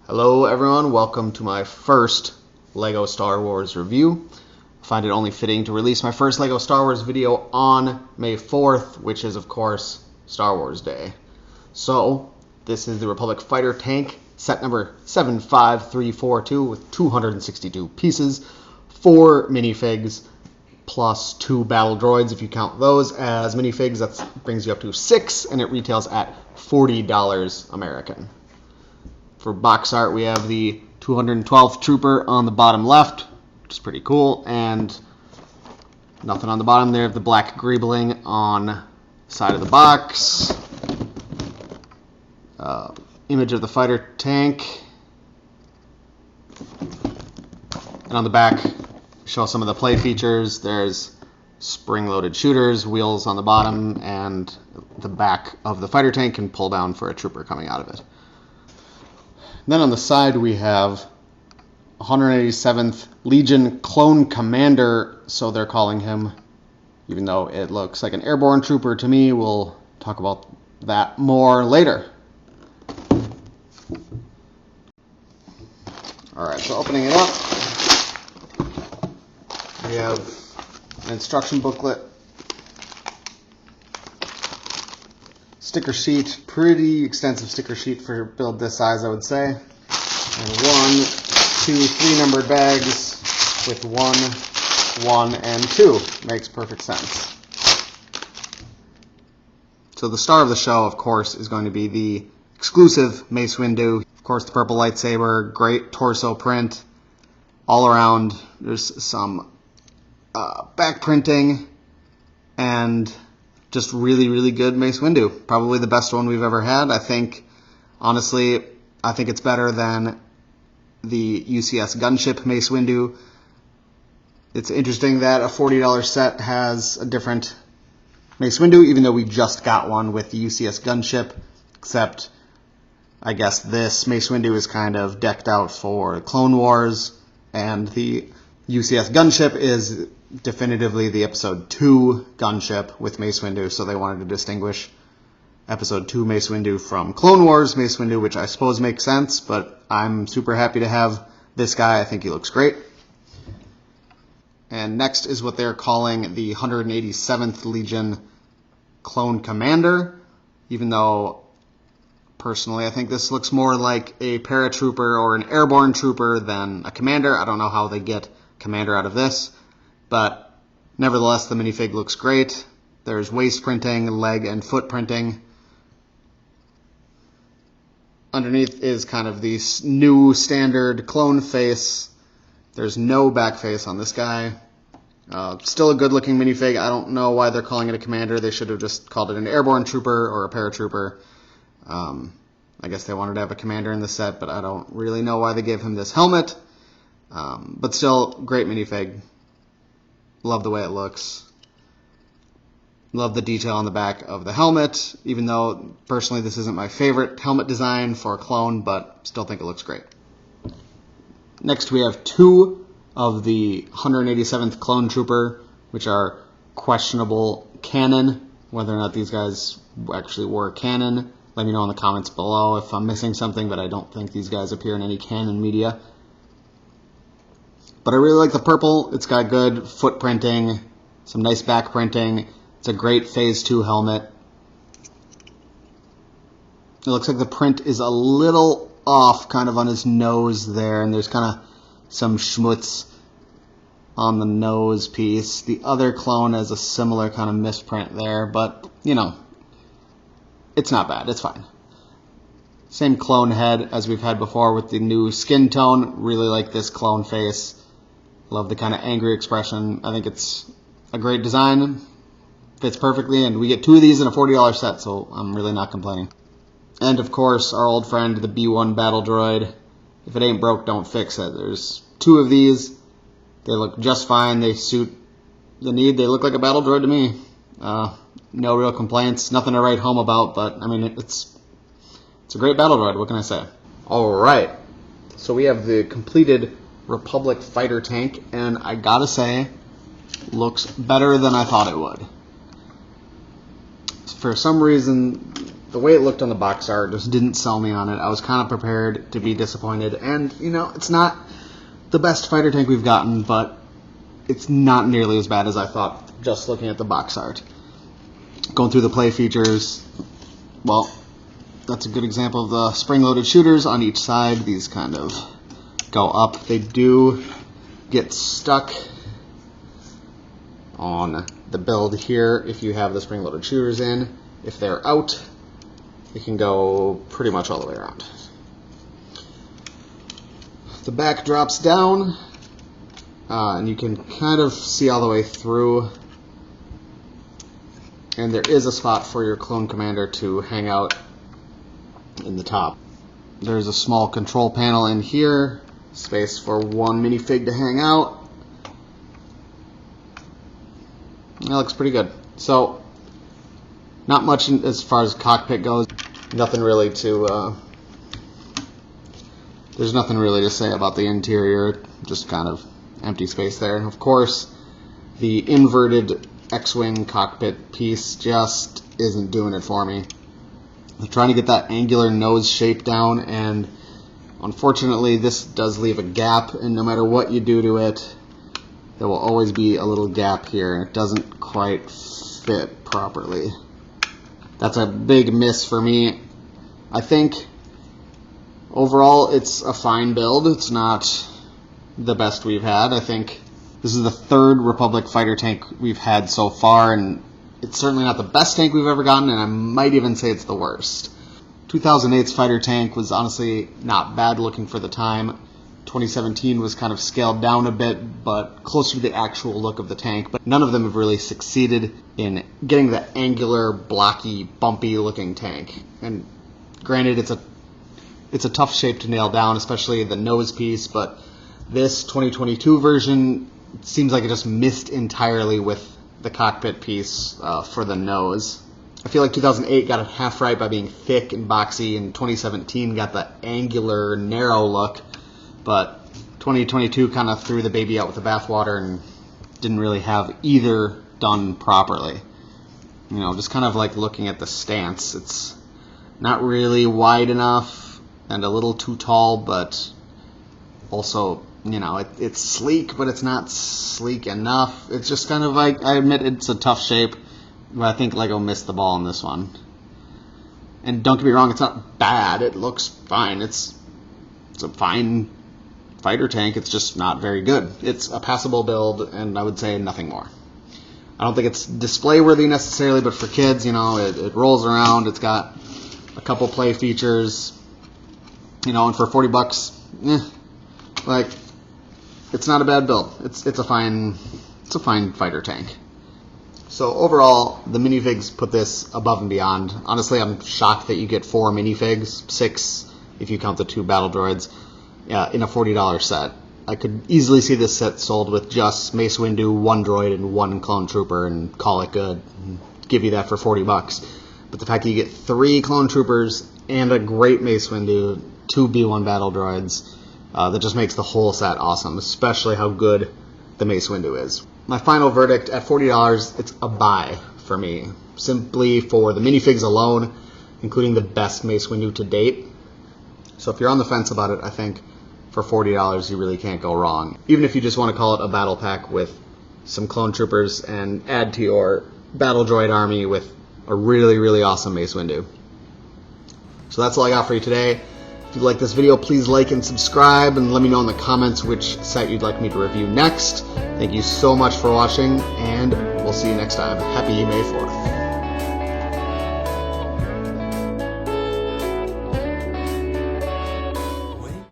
Hello everyone, welcome to my first LEGO Star Wars review. I find it only fitting to release my first LEGO Star Wars video on May 4th, which is of course Star Wars Day. So, this is the Republic Fighter Tank, set number 75342 with 262 pieces, 4 minifigs, plus 2 battle droids if you count those as minifigs. That brings you up to 6, and it retails at $40 American. For box art, we have the 212th Trooper on the bottom left, which is pretty cool, and nothing on the bottom there. The black greebling on the side of the box. Image of the fighter tank. And on the back, show some of the play features. There's spring-loaded shooters, wheels on the bottom, and the back of the fighter tank can pull down for a trooper coming out of it. Then on the side we have 187th Legion Clone Commander, so they're calling him, even though it looks like an airborne trooper to me. We'll talk about that more later. Alright, so opening it up, we have an instruction booklet, sticker sheet, pretty extensive sticker sheet for a build this size, I would say. And 1, 2, 3 numbered bags with 1, 1, and 2. Makes perfect sense. So the star of the show, of course, is going to be the exclusive Mace Windu. Of course, the purple lightsaber, great torso print all around. There's some back printing and just really, really good Mace Windu. Probably the best one we've ever had. Honestly, I think it's better than the UCS gunship Mace Windu. It's interesting that a $40 set has a different Mace Windu, even though we just got one with the UCS gunship, except I guess this Mace Windu is kind of decked out for Clone Wars, and the UCS gunship is definitively the Episode 2 gunship with Mace Windu, so they wanted to distinguish Episode 2 Mace Windu from Clone Wars Mace Windu, which I suppose makes sense, but I'm super happy to have this guy. I think he looks great. And next is what they're calling the 187th Legion Clone Commander, even though personally I think this looks more like a paratrooper or an airborne trooper than a commander. I don't know how they get commander out of this, but nevertheless the minifig looks great. There's waist printing, leg and foot printing. Underneath is kind of the new standard clone face. There's no back face on this guy. Still a good looking minifig. I don't know why they're calling it a commander. They should have just called it an airborne trooper or a paratrooper. I guess they wanted to have a commander in the set, but I don't really know why they gave him this helmet. But still, great minifig. Love the way it looks. Love the detail on the back of the helmet, even though personally this isn't my favorite helmet design for a clone, but still think it looks great. Next we have 2 of the 187th Clone Trooper, which are questionable canon. Whether or not these guys actually were canon, let me know in the comments below if I'm missing something, but I don't think these guys appear in any canon media. But I really like the purple. It's got good foot printing, some nice back printing. It's a great Phase 2 helmet. It looks like the print is a little off kind of on his nose there, and there's kind of some schmutz on the nose piece. The other clone has a similar kind of misprint there, but, you know, it's not bad. It's fine. Same clone head as we've had before with the new skin tone. Really like this clone face. Love the kind of angry expression. I think it's a great design. Fits perfectly, and we get 2 of these in a $40 set, so I'm really not complaining. And of course, our old friend, the B1 battle droid. If it ain't broke, don't fix it. There's 2 of these. They look just fine. They suit the need. They look like a battle droid to me. No real complaints. Nothing to write home about, but I mean, it's a great battle droid. What can I say? Alright, so we have the completed Republic fighter tank, and I gotta say, looks better than I thought it would. For some reason, the way it looked on the box art just didn't sell me on it. I was kind of prepared to be disappointed, and you know, it's not the best fighter tank we've gotten, but it's not nearly as bad as I thought just looking at the box art. Going through the play features, well, that's a good example of the spring-loaded shooters on each side. These kind of go up. They do get stuck on the build here if you have the spring-loaded shooters in. If they're out, it can go pretty much all the way around. The back drops down, and you can kind of see all the way through. And there is a spot for your clone commander to hang out in the top. There's a small control panel in here, space for one minifig to hang out. That looks pretty good. So, not much as far as cockpit goes. Nothing really to, there's nothing really to say about the interior, just kind of empty space there. Of course, the inverted X-Wing cockpit piece just isn't doing it for me. I'm trying to get that angular nose shape down, and unfortunately this does leave a gap, and no matter what you do to it, there will always be a little gap here, and it doesn't quite fit properly. That's a big miss for me. I think overall it's a fine build. It's not the best we've had. I think this is the third Republic fighter tank we've had so far, and it's certainly not the best tank we've ever gotten, and I might even say it's the worst. 2008's fighter tank was honestly not bad looking for the time. 2017 was kind of scaled down a bit, but closer to the actual look of the tank. But none of them have really succeeded in getting the angular, blocky, bumpy looking tank. And granted, it's a tough shape to nail down, especially the nose piece, but this 2022 version seems like it just missed entirely with the cockpit piece for the nose. I feel like 2008 got it half right by being thick and boxy, and 2017 got the angular, narrow look, but 2022 kind of threw the baby out with the bathwater and didn't really have either done properly. You know, just kind of like looking at the stance, it's not really wide enough and a little too tall, but also, you know, it's sleek, but it's not sleek enough. It's just kind of like, I admit it's a tough shape, but I think Lego missed the ball on this one. And don't get me wrong, it's not bad. It looks fine. It's a fine fighter tank. It's just not very good. It's a passable build, and I would say nothing more. I don't think it's display worthy necessarily, but for kids, you know, it rolls around. It's got a couple play features, you know, and for 40 bucks, like, it's not a bad build. It's a fine fighter tank. So overall, the minifigs put this above and beyond. Honestly, I'm shocked that you get 4 minifigs, 6 if you count the 2 battle droids, in a $40 set. I could easily see this set sold with just Mace Windu, 1 droid, and 1 clone trooper, and call it good. And give you that for 40 bucks. But the fact that you get 3 clone troopers and a great Mace Windu, 2 B1 battle droids, that just makes the whole set awesome, especially how good the Mace Windu is. My final verdict, at $40, it's a buy for me, simply for the minifigs alone, including the best Mace Windu to date. So if you're on the fence about it, I think for $40 you really can't go wrong. Even if you just want to call it a battle pack with some clone troopers and add to your battle droid army with a really, really awesome Mace Windu. So that's all I got for you today. If you like this video, please like and subscribe, and let me know in the comments which set you'd like me to review next. Thank you so much for watching, and we'll see you next time. Happy May 4th.